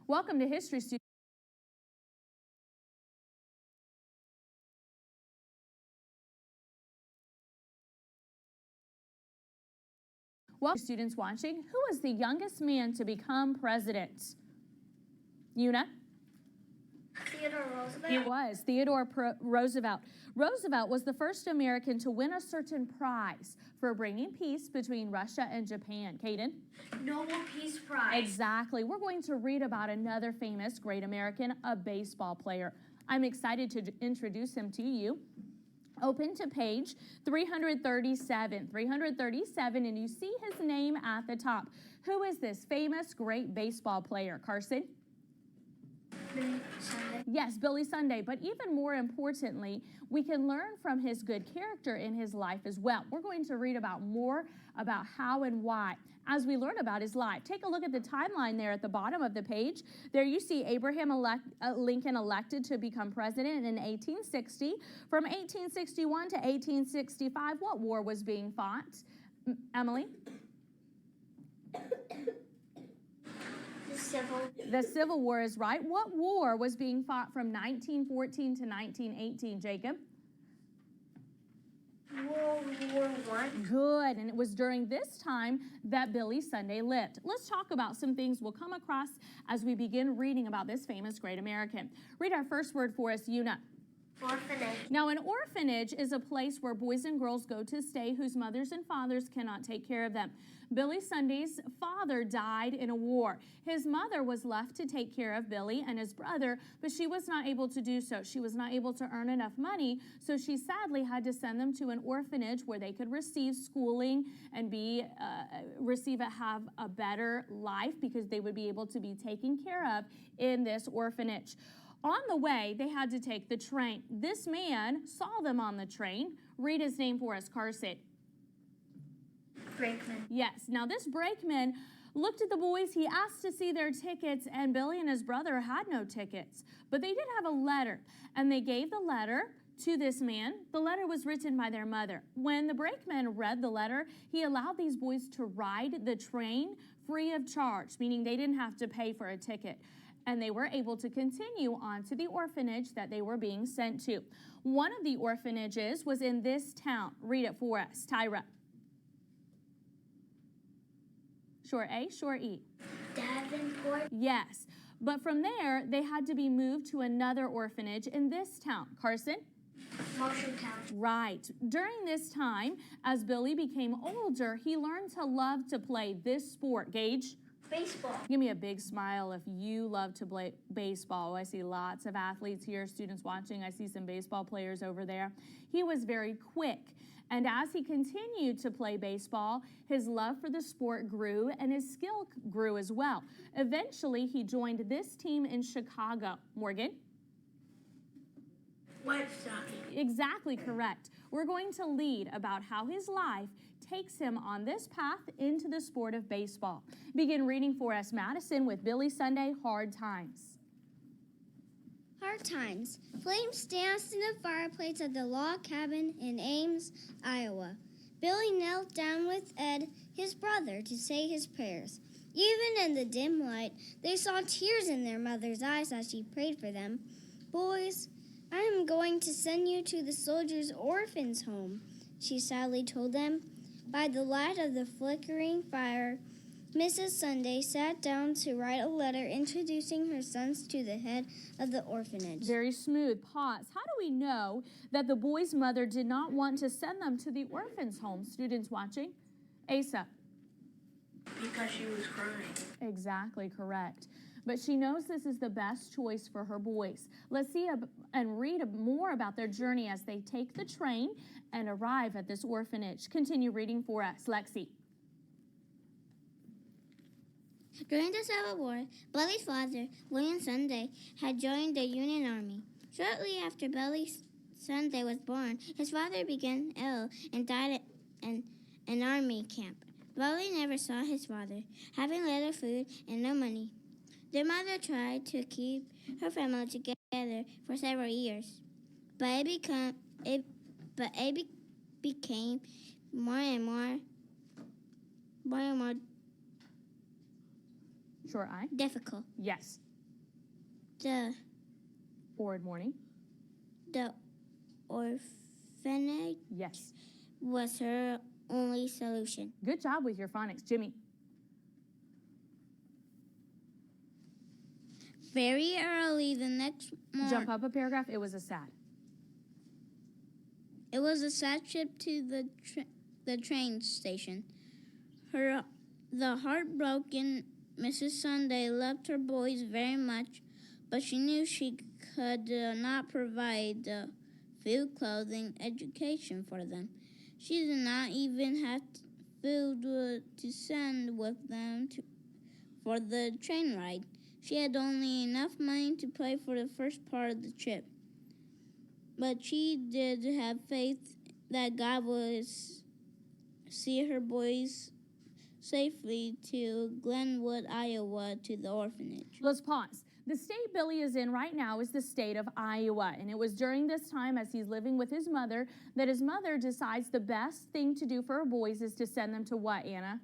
Welcome to History Students. Welcome students watching. Who was the youngest man to become president? Una? Theodore Roosevelt. He was Theodore Roosevelt. Roosevelt was the first American to win a certain prize for bringing peace between Russia and Japan. Caden? Nobel Peace Prize. Exactly. We're going to read about another famous great American, a baseball player. I'm excited to introduce him to you. Open to page 337, and you see his name at the top. Who is this famous great baseball player, Carson? Billy Sunday. Yes, Billy Sunday, but even more importantly, we can learn from his good character in his life as well. We're going to read about more about how and why as we learn about his life. Take a look at the timeline there at the bottom of the page. There you see Abraham Lincoln elected to become president in 1860. From 1861 to 1865, what war was being fought? Emily? The Civil War is right. What war was being fought from 1914 to 1918, Jacob? World War I. Good, and it was during this time that Billy Sunday lived. Let's talk about some things we'll come across as we begin reading about this famous great American. Read our first word for us, Una. Orphanage. Now, an orphanage is a place where boys and girls go to stay whose mothers and fathers cannot take care of them. Billy Sunday's father died in a war. His mother was left to take care of Billy and his brother, but she was not able to do so. She was not able to earn enough money, so she sadly had to send them to an orphanage where they could receive schooling and have a better life because they would be able to be taken care of in this orphanage. On the way, they had to take the train. This man saw them on the train. Read his name for us, Carson. Brakeman. Yes. Now, this brakeman looked at the boys. He asked to see their tickets, and Billy and his brother had no tickets. But they did have a letter, and they gave the letter to this man. The letter was written by their mother. When the brakeman read the letter, he allowed these boys to ride the train free of charge, meaning they didn't have to pay for a ticket. And they were able to continue on to the orphanage that they were being sent to. One of the orphanages was in this town. Read it for us, Tyra. Short A, short E. Davenport. Yes, but from there, they had to be moved to another orphanage in this town. Carson? Motion County. Right. During this time, as Billy became older, he learned to love to play this sport. Gage? Baseball. Give me a big smile if you love to play baseball. I see lots of athletes here, students watching. I see some baseball players over there. He was very quick. And as he continued to play baseball, his love for the sport grew and his skill grew as well. Eventually, he joined this team in Chicago. Morgan? White Sox. Exactly correct. We're going to lead about how his life takes him on this path into the sport of baseball. Begin reading for us, Madison, with Billy Sunday, Hard Times. Hard Times. Flames danced in the fireplace of the log cabin in Ames, Iowa. Billy knelt down with Ed, his brother, to say his prayers. Even in the dim light, they saw tears in their mother's eyes as she prayed for them. Boys, I am going to send you to the soldiers' orphans' home, she sadly told them. By the light of the flickering fire, Mrs. Sunday sat down to write a letter introducing her sons to the head of the orphanage. Very smooth. Pause. How do we know that the boy's mother did not want to send them to the orphans' home? Students watching? Asa. Because she was crying. Exactly correct. But she knows this is the best choice for her boys. Let's see and read more about their journey as they take the train and arrive at this orphanage. Continue reading for us, Lexi. During the Civil War, Billy's father, William Sunday, had joined the Union Army. Shortly after Billy Sunday was born, his father became ill and died at an army camp. Billy never saw his father, having little food and no money. Their mother tried to keep her family together for several years, but it became more and more Short I? difficult. Yes. the morning. the orphanage Yes. was her only solution. Good job with your phonics, Jimmy. Very early the next morning, Jump up a paragraph. It was a sad. it was a sad trip to the train station. The heartbroken Mrs. Sunday loved her boys very much, but she knew she could not provide food, clothing, education for them. She did not even have food to send with them for the train ride. She had only enough money to pay for the first part of the trip. But she did have faith that God would see her boys safely to Glenwood, Iowa, to the orphanage. Let's pause. The state Billy is in right now is the state of Iowa. And it was during this time, as he's living with his mother, that his mother decides the best thing to do for her boys is to send them to what, Anna?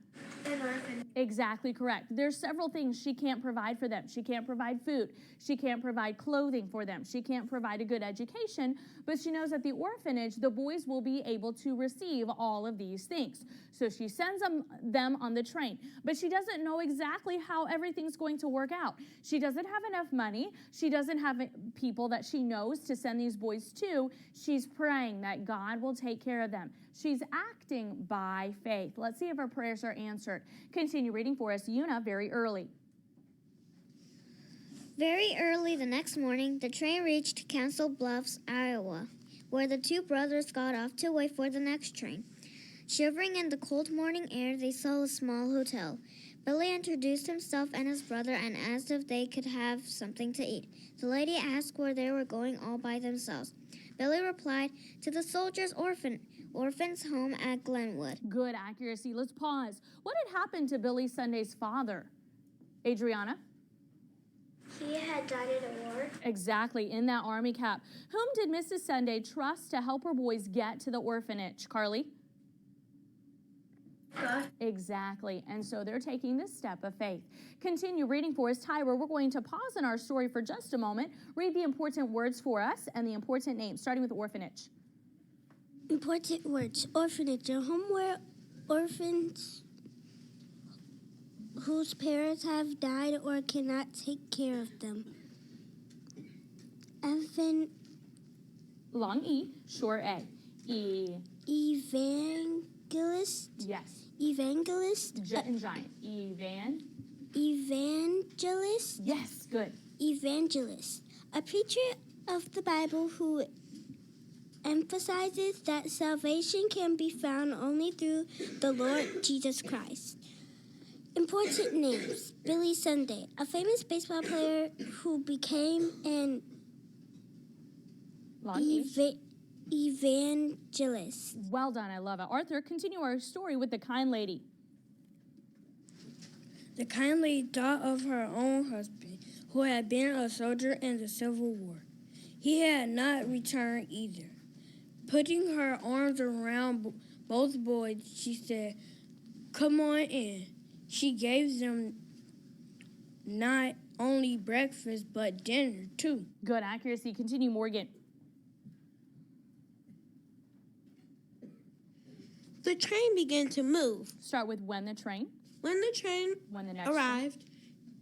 An orphan. Exactly correct. There's several things she can't provide for them. She can't provide food. She can't provide clothing for them. She can't provide a good education. But she knows at the orphanage, the boys will be able to receive all of these things. So she sends them on the train. But she doesn't know exactly how everything's going to work out. She doesn't have enough money. She doesn't have people that she knows to send these boys to. She's praying that God will take care of them. She's acting by faith. Let's see if her prayers are answered. Continue reading for us, Una, very early. Very early the next morning, the train reached Council Bluffs, Iowa, where the two brothers got off to wait for the next train. Shivering in the cold morning air, they saw a small hotel. Billy introduced himself and his brother and asked if they could have something to eat. The lady asked where they were going all by themselves. Billy replied, to the soldiers' orphan's home at Glenwood. Good accuracy. Let's pause. What had happened to Billy Sunday's father? Adriana? He had died in a war. Exactly, in that army cap. Whom did Mrs. Sunday trust to help her boys get to the orphanage? Carly? God. Exactly, and so they're taking this step of faith. Continue reading for us, Tyra. We're going to pause in our story for just a moment. Read the important words for us and the important names, starting with orphanage. Important words. Orphanage, a home where orphans whose parents have died or cannot take care of them. Long E, short A. Evangelist. Yes. Evangelist. And giant. Evangelist. Yes, good. Evangelist. A preacher of the Bible who emphasizes that salvation can be found only through the Lord Jesus Christ. Important names. Billy Sunday, a famous baseball player who became an Long E. evangelist. Well done, I love it. Arthur, continue our story with the kind lady. The kind lady thought of her own husband, who had been a soldier in the Civil War. He had not returned either. Putting her arms around both boys, she said, "Come on in." She gave them not only breakfast, but dinner, too. Good accuracy. Continue, Morgan. The train began to move. Start with when the train. When the train When the next arrived,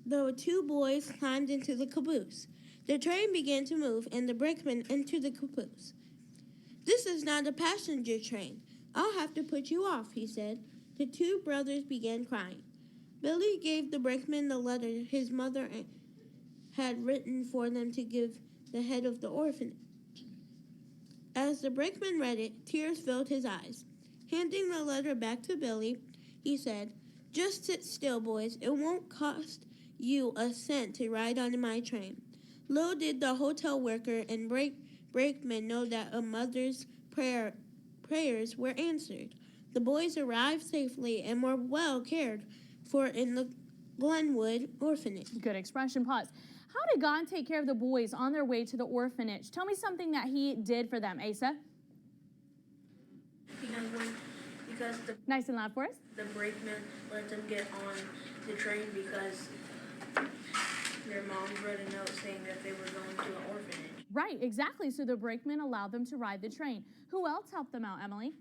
the two boys climbed into the caboose. The train began to move, and the brakeman into the caboose. "This is not a passenger train. I'll have to put you off," he said. The two brothers began crying. Billy gave the brakeman the letter his mother had written for them to give the head of the orphanage. As the brakeman read it, tears filled his eyes. Handing the letter back to Billy, he said, "Just sit still, boys. It won't cost you a cent to ride on my train." Little did the hotel worker and brakeman know that a mother's prayers were answered. The boys arrived safely and were well cared for in the Glenwood orphanage. Good expression. Pause. How did God take care of the boys on their way to the orphanage? Tell me something that he did for them, Asa. Because Nice and loud for us. the brakeman let them get on the train because their moms wrote a note saying that they were going to an orphanage. Right, exactly. So the brakemen allowed them to ride the train. Who else helped them out, Emily?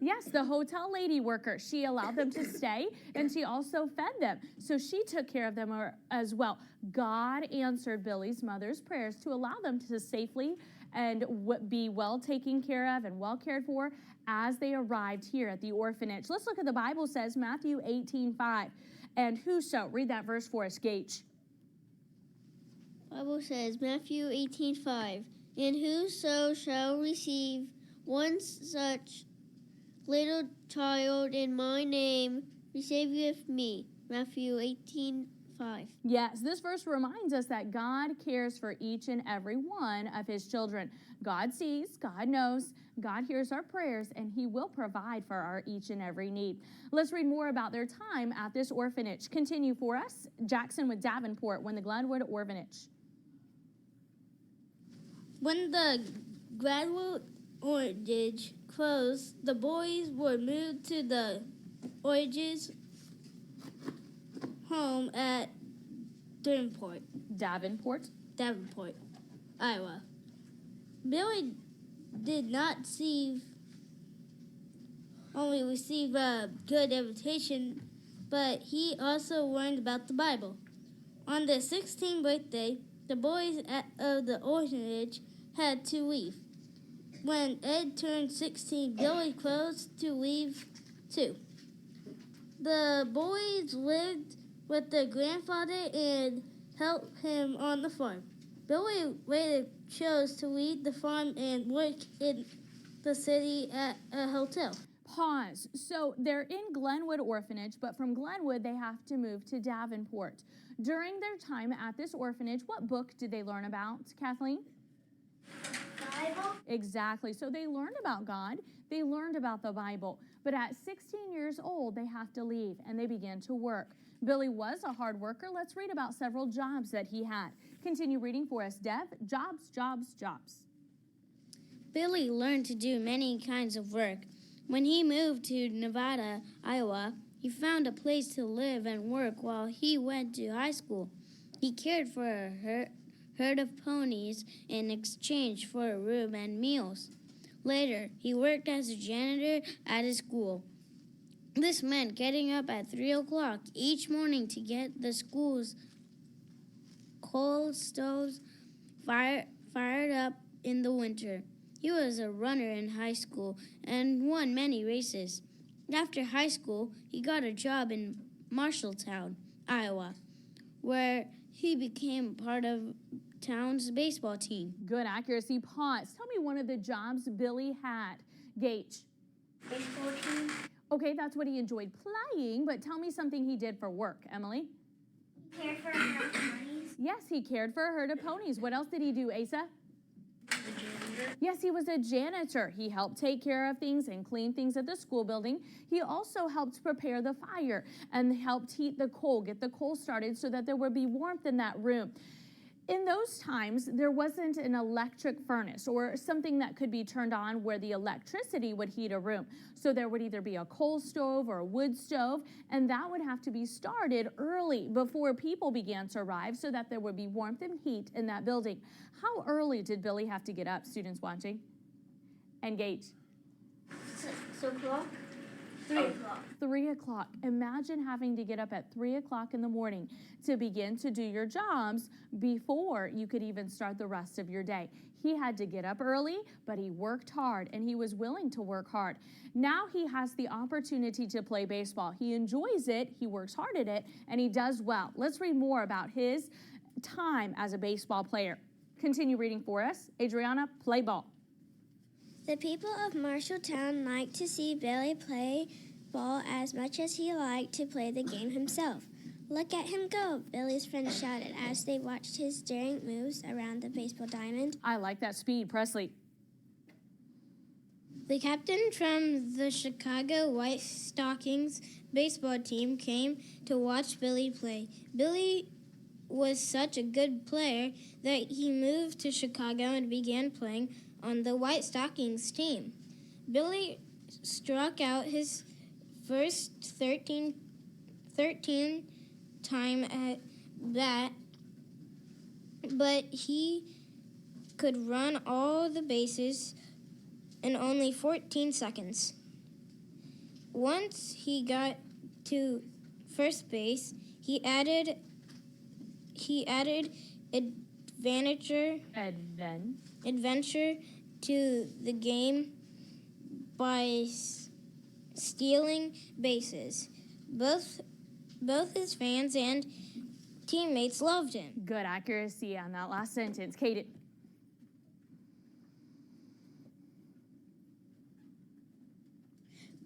Yes, the hotel lady worker. She allowed them to stay, and she also fed them. So she took care of them as well. God answered Billy's mother's prayers to allow them to safely and be well taken care of and well cared for as they arrived here at the orphanage. Let's look at the Bible says, Matthew 18:5. And whoso, read that verse for us, Gage. Bible says, Matthew 18:5, and whoso shall receive one such little child in my name, receiveth me. Matthew 18:5. Yes, this verse reminds us that God cares for each and every one of his children. God sees, God knows, God hears our prayers, and he will provide for our each and every need. Let's read more about their time at this orphanage. Continue for us, Jackson with Davenport, when the Glenwood Orphanage. When the Glenwood Orphanage closed, the boys were moved to the orphanage's home at Davenport. Iowa. Billy did not only receive a good education, but he also learned about the Bible. On their 16th birthday, the boys of the orphanage had to leave. When Ed turned 16, Billy closed to leave too. The boys lived with their grandfather and helped him on the farm. Billy later chose to leave the farm and work in the city at a hotel. Pause. So they're in Glenwood Orphanage, but from Glenwood, they have to move to Davenport. During their time at this orphanage, what book did they learn about, Kathleen? Bible? Exactly. So they learned about God. They learned about the Bible. But at 16 years old, they have to leave, and they began to work. Billy was a hard worker. Let's read about several jobs that he had. Continue reading for us, Deb. Jobs. Billy learned to do many kinds of work. When he moved to Nevada, Iowa, he found a place to live and work while he went to high school. He cared for a herd of ponies in exchange for a room and meals. Later, he worked as a janitor at his school. This meant getting up at 3 o'clock each morning to get the school's coal stoves fired up in the winter. He was a runner in high school and won many races. After high school, he got a job in Marshalltown, Iowa, where he became part of town's baseball team. Good accuracy. Pause. Tell me one of the jobs Billy had. Gage. Baseball team? Okay, that's what he enjoyed playing, but tell me something he did for work, Emily. Cared for our ponies? Yes, he cared for a herd of ponies. What else did he do, Asa? The janitor? Yes, he was a janitor. He helped take care of things and clean things at the school building. He also helped prepare the fire and helped heat the coal, get the coal started so that there would be warmth in that room. In those times, there wasn't an electric furnace or something that could be turned on where the electricity would heat a room. So there would either be a coal stove or a wood stove, and that would have to be started early before people began to arrive so that there would be warmth and heat in that building. How early did Billy have to get up, students watching? Engage. 6 o'clock? 3 o'clock. 3 o'clock. Imagine having to get up at 3 o'clock in the morning to begin to do your jobs before you could even start the rest of your day. He had to get up early, but he worked hard and he was willing to work hard. Now he has the opportunity to play baseball. He enjoys it, he works hard at it, and he does well. Let's read more about his time as a baseball player. Continue reading for us. Adriana, play ball. The people of Marshalltown liked to see Billy play ball as much as he liked to play the game himself. "Look at him go," Billy's friends shouted as they watched his daring moves around the baseball diamond. I like that speed, Presley. The captain from the Chicago White Stockings baseball team came to watch Billy play. Billy was such a good player that he moved to Chicago and began playing on the White Stockings team. Billy struck out his first 13 time at that, but he could run all the bases in only 14 seconds. Once he got to first base, he added adventure to the game by stealing bases. Both his fans and teammates loved him. Good accuracy on that last sentence. Kaden.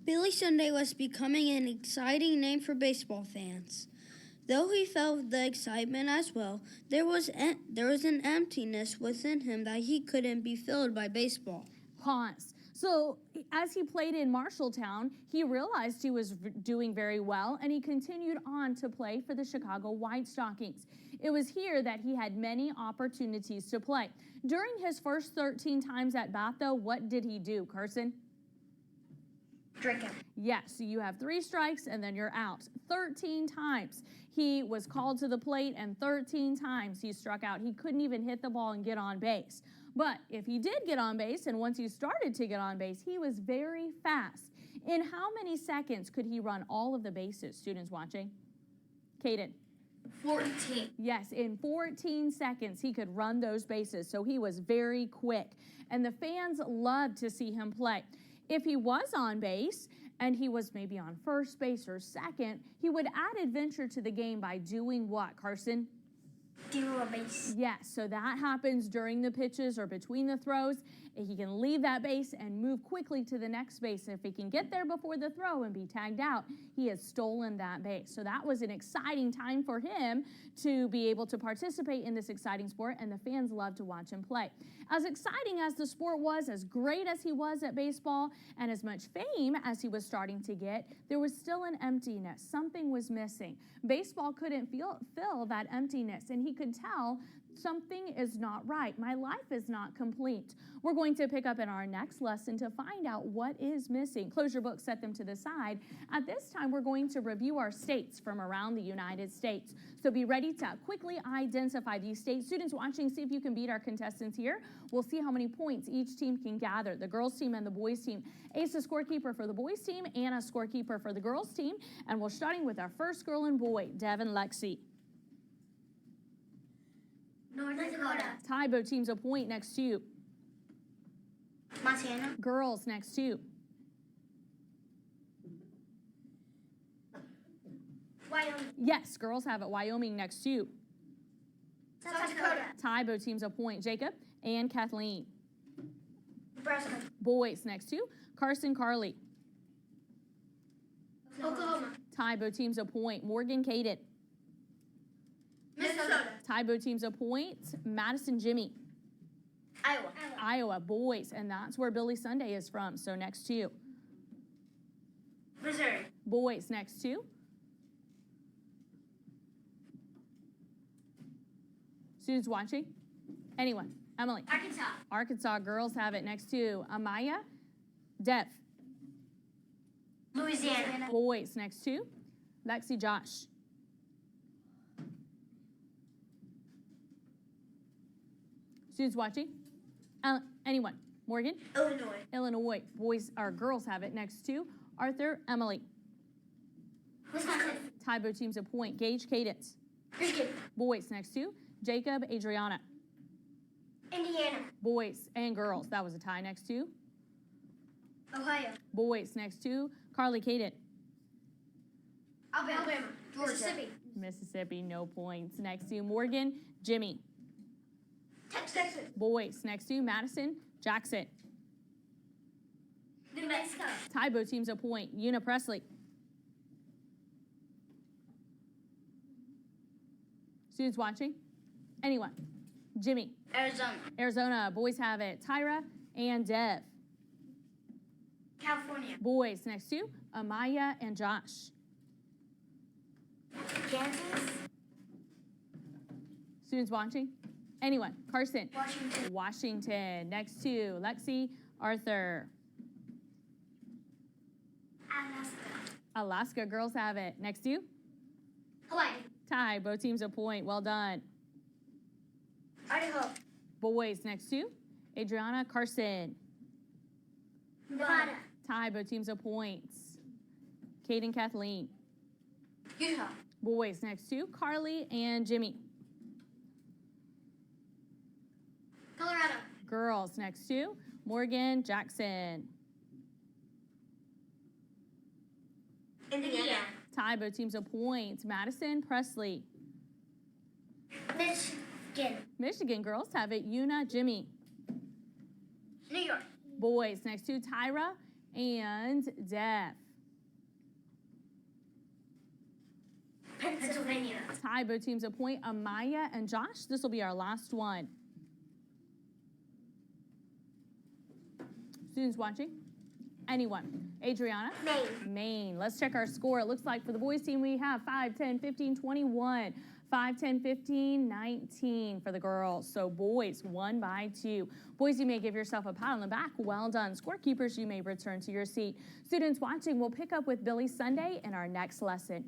Billy Sunday was becoming an exciting name for baseball fans. Though he felt the excitement as well, there was an emptiness within him that he couldn't be filled by baseball. Pause. So as he played in Marshalltown, he realized he was doing very well, and he continued on to play for the Chicago White Stockings. It was here that he had many opportunities to play. During his first 13 times at bat, though, what did he do, Carson? Drink him. Yes, so you have 3 strikes and then you're out. 13 times he was called to the plate, and 13 times he struck out. He couldn't even hit the ball and get on base. But if he did get on base, and once he started to get on base, he was very fast. In how many seconds could he run all of the bases, students watching? Kaden. 14. Yes, in 14 seconds, he could run those bases, so he was very quick. And the fans loved to see him play. If he was on base and he was maybe on first base or second, he would add adventure to the game by doing what, Carson? Steal a base. Yes, so that happens during the pitches or between the throws. He can leave that base and move quickly to the next base. If he can get there before the throw and be tagged out, he has stolen that base. So that was an exciting time for him to be able to participate in this exciting sport, and the fans loved to watch him play. As exciting as the sport was, as great as he was at baseball, and as much fame as he was starting to get, there was still an emptiness. Something was missing. Baseball couldn't fill that emptiness, and he could tell something is not right. My life is not complete. We're going to pick up in our next lesson to find out what is missing. Close your books, set them to the side. At this time, we're going to review our states from around the United States. So be ready to quickly identify these states. Students watching, see if you can beat our contestants here. We'll see how many points each team can gather, the girls team and the boys team. Ace, a scorekeeper for the boys team, and a scorekeeper for the girls team. And we're starting with our first girl and boy, Devin Lexi. North Dakota. Tybo team's a point next to you. Montana. Girls next to you. Wyoming. Yes, girls have it. Wyoming next to you. South Dakota. Tybo team's a point. Jacob and Kathleen. Nebraska. Boys next to you. Carson, Carly. Oklahoma. Tybo team's a point. Morgan, Kaden. Minnesota. Tybo team's a point. Madison, Jimmy. Iowa. Iowa, boys. And that's where Billy Sunday is from. So next to you. Missouri. Boys next to you. Students watching? Anyone? Emily. Arkansas. Arkansas girls have it next to Amaya. Dev. Louisiana. Boys next to Lexi, Josh. Students watching? Anyone? Morgan? Illinois. Illinois. Boys or girls have it next to Arthur, Emily. Wisconsin. Tybo team's a point. Gage, Cadence. Michigan. Boys next to Jacob, Adriana. Indiana. Boys and girls. That was a tie next to Ohio. boys next to Carly, Caden. Alabama. Georgia. Mississippi. Mississippi, no points. Next to Morgan, Jimmy. Texas. Boys next to Madison, Jackson. New Mexico. Tybo team's a point. Una Presley. Students watching? Anyone? Jimmy. Arizona. Arizona, boys have it. Tyra and Dev. California. Boys next to Amaya and Josh. Kansas. Students watching? Anyone? Carson. Washington. Washington. Next to Lexi, Arthur. Alaska. Alaska, girls have it. Next to Hawaii. Tie, both teams a point. Well done. Idaho. Boys next to Adriana, Carson. Nevada. Tie, both teams a point. Caden, Kathleen. Utah. Boys next to Carly and Jimmy. Colorado. Girls next to Morgan, Jackson. Indiana. Tie, both teams a point. Madison, Presley. Michigan. Michigan girls have it. Una, Jimmy. New York. Boys next to Tyra and Def. Pennsylvania. Tie, both teams a point. Amaya and Josh. This will be our last one. Students watching? Anyone? Adriana? Maine. Maine. Let's check our score. It looks like for the boys team we have 5, 10, 15, 21. 5, 10, 15, 19 for the girls. So boys, 1 by 2. Boys, you may give yourself a pat on the back. Well done. Scorekeepers, you may return to your seat. Students watching, we'll pick up with Billy Sunday in our next lesson.